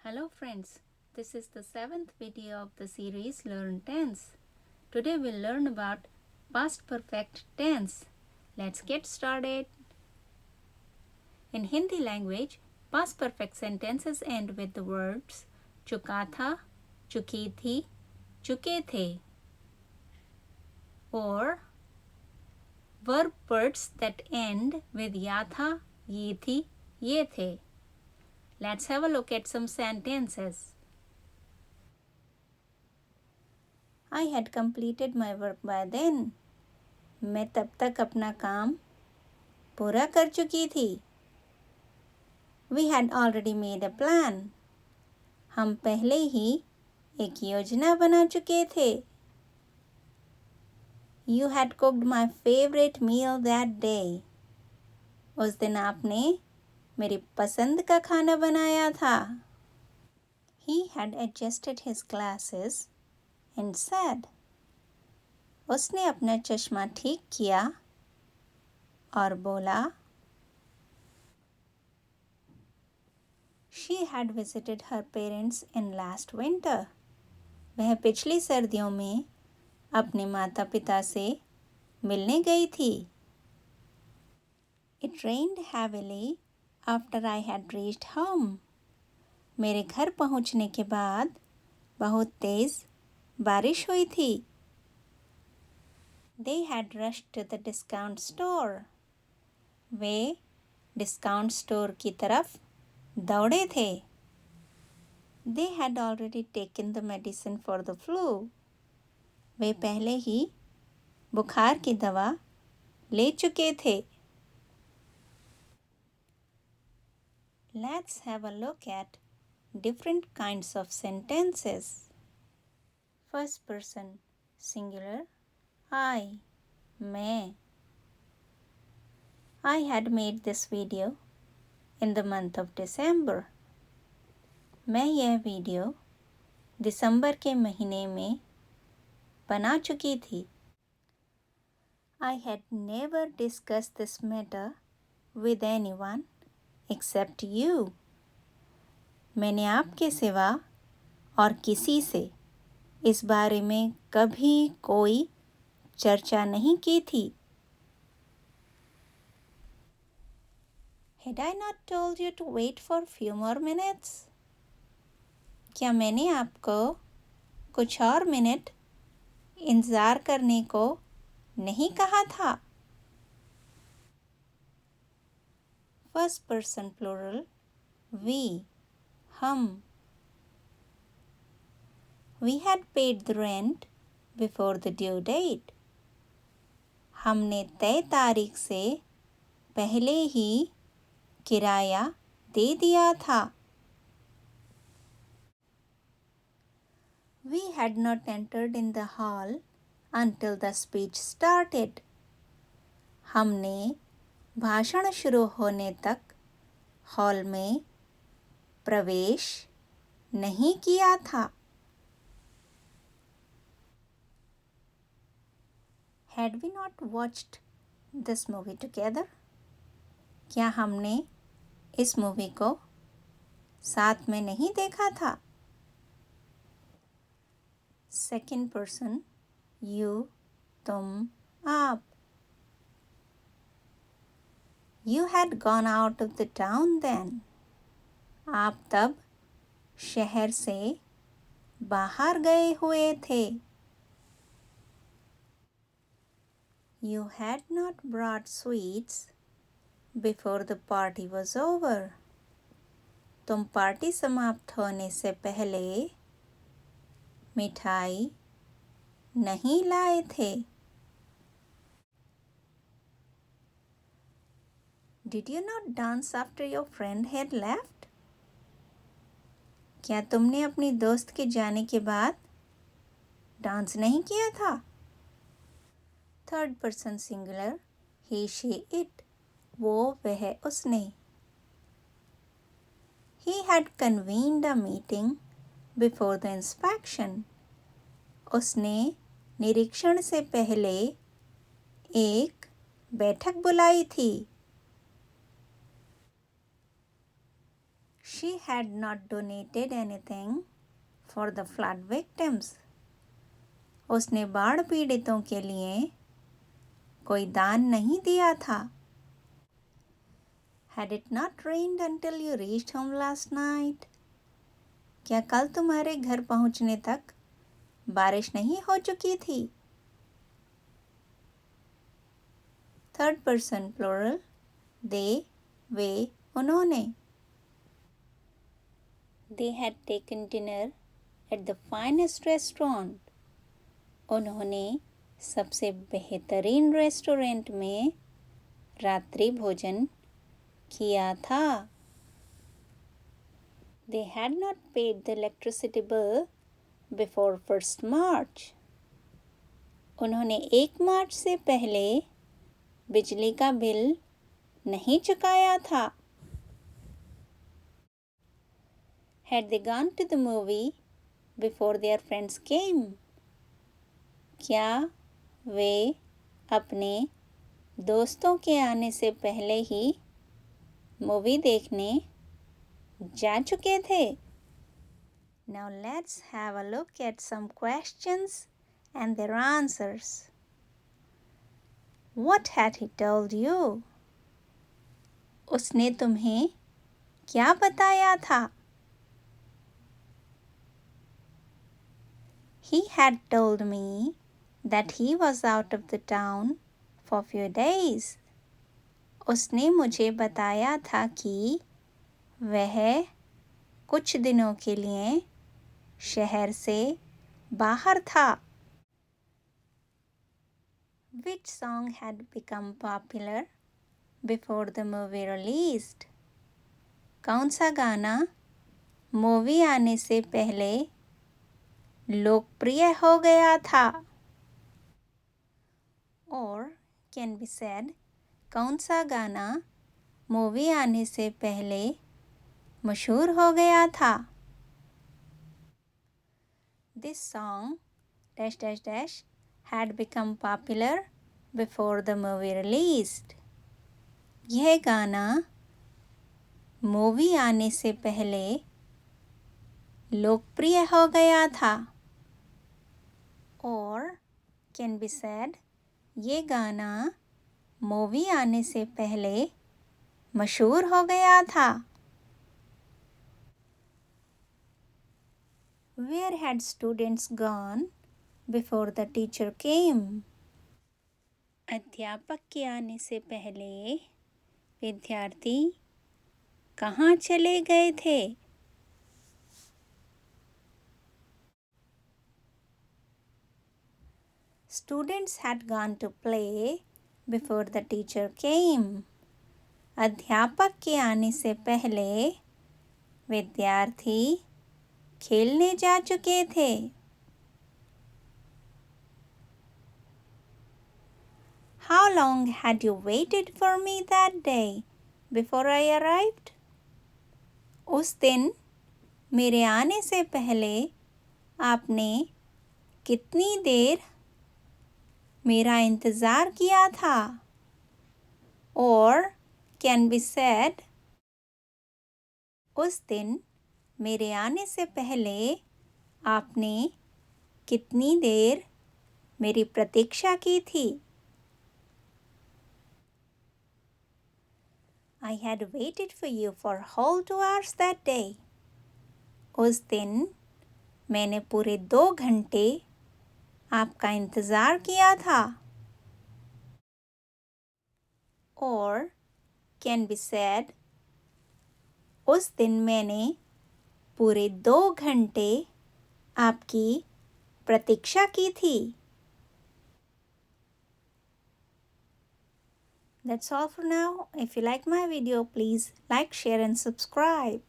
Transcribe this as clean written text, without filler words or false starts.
Hello friends, this is the 7th video of the series Learn Tense. Today we'll learn about past perfect tense. Let's get started. In Hindi language, past perfect sentences end with the words चुका था, चुकी थी, चुके थे, or verb words that end with या था, ये थी, ये थे. Let's have a look at some sentences. I had completed my work by then. मैं तब तक अपना काम पूरा कर चुकी थी. We had already made a plan. हम पहले ही एक योजना बना चुके थे. You had cooked my favorite meal that day. उस दिन आपने मेरी पसंद का खाना बनाया था. He had adjusted his glasses and said. उसने अपना चश्मा ठीक किया और बोला. She had visited her parents in last winter. वह पिछली सर्दियों में अपने माता पिता से मिलने गई थी. It rained heavily after I had reached home. मेरे घर पहुंचने के बाद बहुत तेज बारिश हुई थी. They had rushed to the discount store. Way discount store की तरफ दौड़े थे. They had already taken the medicine for the flu. वे पहले ही बुखार की दवा ले चुके थे. Let's have a look at different kinds of sentences. First person singular I, मैं. I had made this video in the month of December. मैं यह वीडियो दिसंबर के महीने में बना चुकी थी. I had never discussed this matter with anyone except you. मैंने आपके सिवा और किसी से इस बारे में कभी कोई चर्चा नहीं की थी. Had I not told you to wait for few more minutes? क्या मैंने आपको कुछ और मिनट इंतज़ार करने को नहीं कहा था? First person plural we, हम. We had paid the rent before the due date. हमने तय तारीख से पहले ही किराया दे दिया था. We had not entered in the hall until the speech started. हमने भाषण शुरू होने तक हॉल में प्रवेश नहीं किया था. Had we not watched this movie together? क्या हमने इस मूवी को साथ में नहीं देखा था? Second person you, तुम, आप. You had gone out of the town then. आप तब शहर से बाहर गए हुए थे. You had not brought sweets before the party was over. तुम पार्टी समाप्त होने से पहले मिठाई नहीं लाए थे. Did you not dance after your friend had left? क्या तुमने अपनी दोस्त के जाने के बाद डांस नहीं किया था? Third person singular he, she, it. वो, वह, उसने. He had convened a meeting before the inspection. उसने निरीक्षण से पहले एक बैठक बुलाई थी. She had not donated anything for the flood victims. उसने बाढ़ पीड़ितों के लिए कोई दान नहीं दिया था. Had it not rained until you reached home last night? क्या कल तुम्हारे घर पहुंचने तक बारिश नहीं हो चुकी थी? Third person plural. They, वे, उन्होंने. They had taken dinner at the finest restaurant. उन्होंने सबसे बेहतरीन रेस्टोरेंट में रात्रि भोजन किया था. They had not paid the electricity bill before 1st March. उन्होंने 1 मार्च से पहले बिजली का बिल नहीं चुकाया था. Had they gone to the movie before their friends came? क्या वे अपने दोस्तों के आने से पहले ही मूवी देखने जा चुके थे? Now let's have a look at some questions and their answers. What had he told you? उसने तुम्हें क्या बताया था? He had told me that he was out of the town for few days. उसने मुझे बताया था कि वह कुछ दिनों के लिए शहर से बाहर था. Which song had become popular before the movie released? कौन सा गाना मूवी आने से पहले लोकप्रिय हो गया था? Or can be said, कौन सा गाना मूवी आने से पहले मशहूर हो गया था? This song dash dash dash had become popular before the movie released. यह गाना मूवी आने से पहले लोकप्रिय हो गया था. Or can be said, ये गाना मूवी आने से पहले मशहूर हो गया था. Where had students gone before the teacher came? अध्यापक के आने से पहले विद्यार्थी कहाँ चले गए थे? Students had gone to play before the teacher came. अध्यापक के आने से पहले विद्यार्थी खेलने जा चुके थे. How long had you waited for me that day before I arrived? उस दिन मेरे आने से पहले आपने कितनी देर मेरा इंतज़ार किया था? Or can be said, उस दिन मेरे आने से पहले आपने कितनी देर मेरी प्रतीक्षा की थी? I had waited for you for whole 2 hours that day. उस दिन मैंने पूरे 2 घंटे आपका इंतज़ार किया था. Or can be said, उस दिन मैंने पूरे 2 घंटे आपकी प्रतीक्षा की थी. That's all for now. If you like my video, please like, share and subscribe.